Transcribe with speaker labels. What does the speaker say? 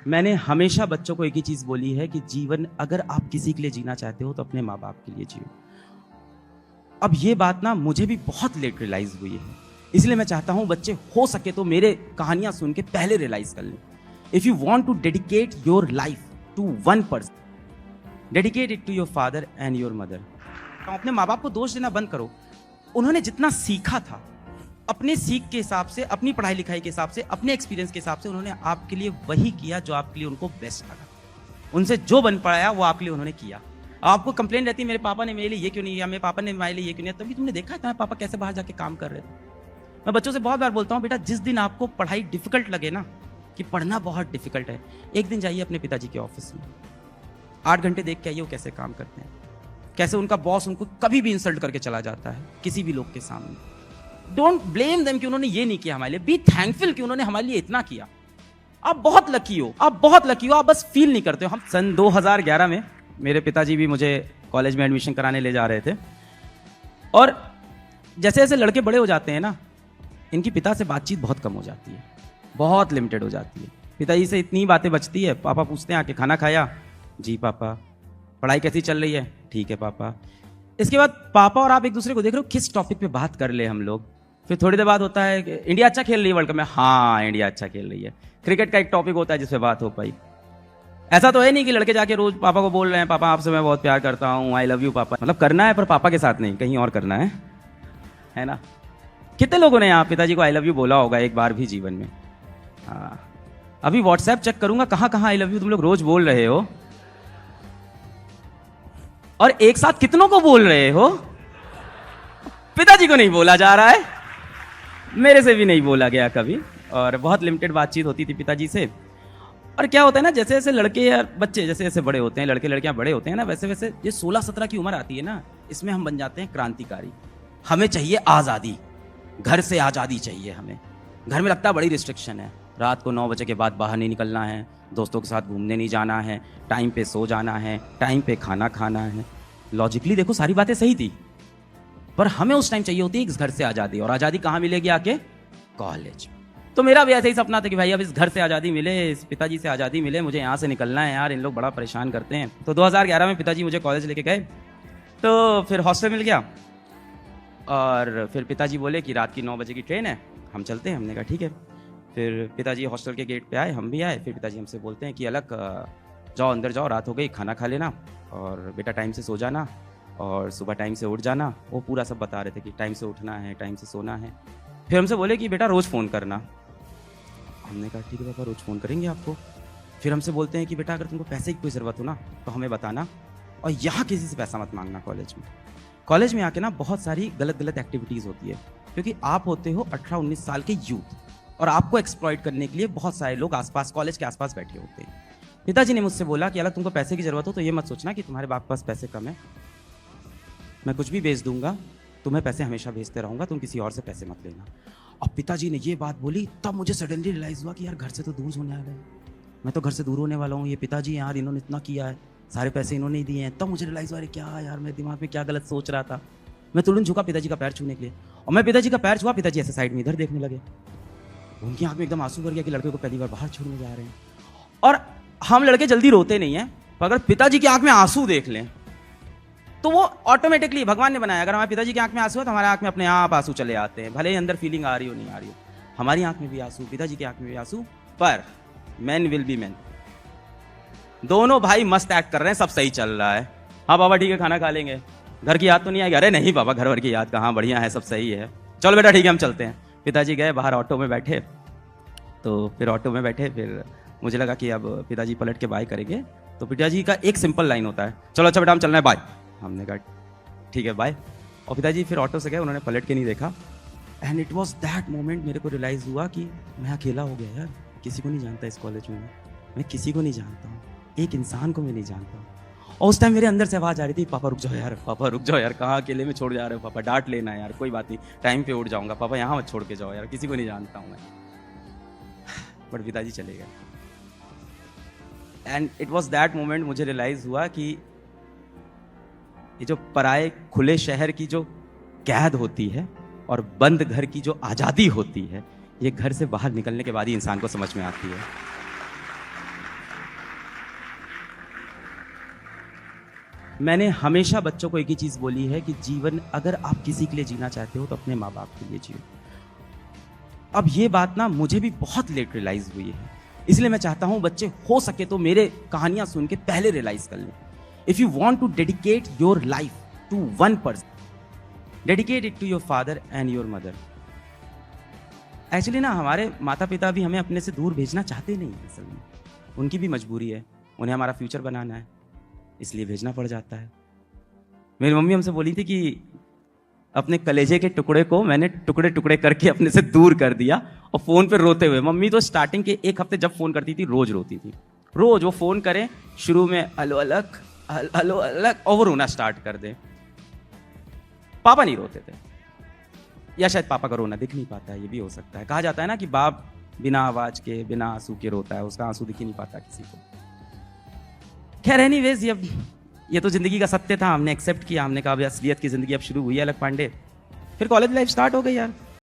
Speaker 1: मैंने हमेशा बच्चों को एक ही चीज़ बोली है कि जीवन अगर आप किसी के लिए जीना चाहते हो तो अपने माँ बाप के लिए जियो। अब ये बात ना मुझे भी बहुत लेट रियलाइज हुई है, इसलिए मैं चाहता हूँ बच्चे हो सके तो मेरे कहानियाँ सुन के पहले रियलाइज कर लें। If you want to dedicate your life to one person, dedicate it to your father and your mother. अपने माँ बाप को दोष देना बंद करो। उन्होंने जितना सीखा था अपने सीख के हिसाब से, अपनी पढ़ाई लिखाई के हिसाब से, अपने एक्सपीरियंस के हिसाब से उन्होंने आपके लिए वही किया जो आपके लिए उनको बेस्ट लगा। उनसे जो बन पाया वो आपके लिए उन्होंने किया। आपको कंप्लेंट रहती है मेरे पापा ने मेरे लिए ये क्यों नहीं किया, मेरे पापा ने मेरे लिए ये क्यों नहीं किया, तभी तुमने देखा है तुम्हारे पापा कैसे बाहर जाके काम कर रहे थे। मैं बच्चों से बहुत बार बोलता हूँ, बेटा जिस दिन आपको पढ़ाई डिफिकल्ट लगे ना, कि पढ़ना बहुत डिफिकल्ट है, एक दिन जाइए अपने पिताजी के ऑफिस में, 8 घंटे देख के आइए वो कैसे काम करते हैं, कैसे उनका बॉस उनको कभी भी इंसल्ट करके चला जाता है किसी भी लोग के सामने। डोंट ब्लेम देम कि उन्होंने ये नहीं किया हमारे लिए, बी थैंकफुल कि उन्होंने हमारे लिए इतना किया। आप बहुत लकी हो, आप बहुत लकी हो, आप बस फील नहीं करते हो। हम सन 2011 में मेरे पिताजी भी मुझे कॉलेज में एडमिशन कराने ले जा रहे थे, और जैसे जैसे लड़के बड़े हो जाते हैं ना, इनकी पिता से बातचीत बहुत कम हो जाती है, बहुत लिमिटेड हो जाती है। पिताजी से इतनी बातें बचती है, पापा पूछते हैं आके खाना खाया, जी पापा, पढ़ाई कैसी चल रही है, ठीक है पापा। इसके बाद पापा और आप एक दूसरे को देख रहे हो किस टॉपिक पे बात कर ले हम लोग। फिर थोड़ी देर बाद होता है कि इंडिया अच्छा खेल रही है वर्ल्ड कप में, हाँ इंडिया अच्छा खेल रही है। क्रिकेट का एक टॉपिक होता है जिस पे बात हो पाई। ऐसा तो है नहीं कि लड़के जाके रोज पापा को बोल रहे हैं, पापा आपसे मैं बहुत प्यार करता हूँ, आई लव यू पापा। मतलब करना है पर पापा के साथ नहीं, कहीं और करना है ना। कितने लोगों ने यहाँ पिताजी को आई लव यू बोला होगा एक बार भी जीवन में? हाँ, अभी व्हाट्सएप चेक करूंगा कहाँ कहाँ आई लव यू तुम लोग रोज बोल रहे हो, और एक साथ कितनों को बोल रहे हो? पिताजी को नहीं बोला जा रहा है, मेरे से भी नहीं बोला गया कभी, और बहुत लिमिटेड बातचीत होती थी पिताजी से। और क्या होता है ना, जैसे जैसे लड़के या बच्चे जैसे जैसे बड़े होते हैं, लड़के लड़कियां बड़े होते हैं ना, वैसे वैसे ये 16-17 की उम्र आती है ना, इसमें हम बन जाते हैं क्रांतिकारी। हमें चाहिए आज़ादी, घर से आज़ादी चाहिए हमें। घर में लगता है बड़ी रिस्ट्रिक्शन है, रात को 9 बजे के बाद बाहर नहीं निकलना है, दोस्तों के साथ घूमने नहीं जाना है, टाइम पे सो जाना है, टाइम पे खाना खाना है। लॉजिकली देखो सारी बातें सही थी, पर हमें उस टाइम चाहिए होती है इस घर से आज़ादी। और आज़ादी कहाँ मिलेगी? आके कॉलेज। तो मेरा भी ऐसा ही सपना था कि भाई अब इस घर से आज़ादी मिले, इस पिताजी से आज़ादी मिले, मुझे यहाँ से निकलना है यार, इन लोग बड़ा परेशान करते हैं। तो 2011 में पिताजी मुझे कॉलेज लेके गए, तो फिर हॉस्टल मिल गया, और फिर पिताजी बोले कि रात की 9 बजे की ट्रेन है, हम चलते हैं। हमने कहा ठीक है। फिर पिताजी हॉस्टल के गेट पे आए, हम भी आए। फिर पिताजी हमसे बोलते हैं कि अलग जाओ, अंदर जाओ, रात हो गई, खाना खा लेना, और बेटा टाइम से सो जाना, और सुबह टाइम से उठ जाना। वो पूरा सब बता रहे थे कि टाइम से उठना है, टाइम से सोना है। फिर हमसे बोले कि बेटा रोज़ फ़ोन करना। हमने कहा ठीक है पापा, रोज़ फ़ोन करेंगे आपको। फिर हमसे बोलते हैं कि बेटा अगर तुमको पैसे की कोई ज़रूरत हो ना तो हमें बताना, और यहाँ किसी से पैसा मत मांगना। कॉलेज में आके ना बहुत सारी गलत गलत एक्टिविटीज़ होती है, क्योंकि आप होते हो 18-19 साल के यूथ, और आपको एक्सप्लॉइट करने के लिए बहुत सारे लोग आसपास, कॉलेज के आसपास बैठे होते हैं। पिताजी ने मुझसे बोला कि अगर तुमको पैसे की ज़रूरत हो तो ये मत सोचना कि तुम्हारे बाप के पास पैसे कम है, मैं कुछ भी भेज दूंगा, तुम्हें पैसे हमेशा भेजते रहूँगा, तुम किसी और से पैसे मत लेना। अब पिताजी ने ये बात बोली, तब मुझे सडनली रियलाइज़ हुआ कि यार घर से तो दूर होने वाला है, मैं तो घर से दूर होने वाला हूँ। ये पिताजी यार, इन्होंने इतना किया है, सारे पैसे इन्होंने ही दिए हैं। तब मुझे रियलाइज़ हुआ अरे क्या यार, मेरे दिमाग में क्या गलत सोच रहा था। मैं तुरंत झुका पिताजी का पैर छूने के लिए, और मैं पिताजी का पैर छुआ, पिताजी ऐसे साइड में इधर देखने लगे। उनकी आँख में एकदम आंसू भर गया कि लड़के को पहली बार बाहर छोड़ने जा रहे हैं। और हम लड़के जल्दी रोते नहीं हैं, पर अगर पिताजी की आँख में आंसू देख लें तो वो ऑटोमेटिकली भगवान ने बनाया। अगर हमारे पिताजी की आंख में आंसू है तो हमारे आंख में अपने आप आंसू चले आते हैं, भले ही अंदर फीलिंग आ रही हो नहीं आ रही हो। हमारी आंख में भी आंसू, पिताजी की आंख में भी आंसू, पर मैन विल बी मैन। दोनों भाई मस्त एक्ट कर रहे हैं, सब सही चल रहा है। हाँ बाबा ठीक है, खाना खा लेंगे, घर की याद तो नहीं आएगी? अरे नहीं बाबा, घर वर की याद कहाँ, बढ़िया है, सब सही है, चलो बेटा ठीक है हम चलते हैं। पिताजी गए बाहर, ऑटो में बैठे, तो फिर ऑटो में बैठे, फिर मुझे लगा कि अब पिताजी पलट के बाय करेंगे, तो पिताजी का एक सिंपल लाइन होता है, चलो अच्छा बेटा हम चलना है, बाय। हमने कहा ठीक है बाय, और पिताजी फिर ऑटो से गए, उन्होंने पलट के नहीं देखा। And it was that moment मेरे को रियलाइज़ हुआ कि मैं अकेला हो गया यार, किसी को नहीं जानता इस कॉलेज में, मैं किसी को नहीं जानता हूँ, एक इंसान को मैं नहीं जानता हूँ। और उस टाइम मेरे अंदर से आवाज़ आ रही थी, पापा रुक जाओ यार, पापा रुक जाओ यार, कहाँ अकेले में छोड़ जा रहे हो पापा, डांट लेना है यार, कोई बात नहीं, टाइम पे उठ जाऊँगा, पापा यहाँ मत छोड़ के जाओ यार, किसी को नहीं जानता हूँ मैं। बट पिताजी चले गए। And it was that moment मुझे रियलाइज़ हुआ कि ये जो पराए खुले शहर की जो कैद होती है और बंद घर की जो आज़ादी होती है, ये घर से बाहर निकलने के बाद ही इंसान को समझ में आती है। मैंने हमेशा बच्चों को एक ही चीज़ बोली है कि जीवन अगर आप किसी के लिए जीना चाहते हो तो अपने माँ बाप के लिए जियो। अब ये बात ना मुझे भी बहुत लेट रियलाइज हुई है, इसलिए मैं चाहता हूँ बच्चे हो सके तो मेरे कहानियाँ सुन के पहले रियलाइज कर लें। If you want to dedicate your life to one person, dedicate it to your father and your mother. Actually ना हमारे माता पिता भी हमें अपने से दूर भेजना चाहते नहीं हैं, असल में उनकी भी मजबूरी है, उन्हें हमारा फ्यूचर बनाना है, इसलिए भेजना पड़ जाता है। मेरी मम्मी हमसे बोली थी कि अपने कलेजे के टुकड़े को मैंने टुकड़े टुकड़े करके अपने से दूर कर दिया, और फोन पे रोते हुए। मम्मी तो स्टार्टिंग के एक हफ्ते जब फोन करती थी रोज रोती थी, रोज वो फोन करें, शुरू में अलो अलग अलो अलग, और वो रोना स्टार्ट कर दे। पापा नहीं रोते थे, या शायद पापा का रोना दिख नहीं पाता है, ये भी हो सकता है। कहा जाता है ना कि बाप बिना आवाज के बिना आंसू के रोता है, उसका आंसू दिख ही नहीं पाता किसी को। खैर एनीवेज, ये तो जिंदगी का सत्य था, हमने एक्सेप्ट किया, हमने कहा असलियत की जिंदगी अब शुरू हुई है अलग पांडे। फिर कॉलेज लाइफ स्टार्ट हो गई यार।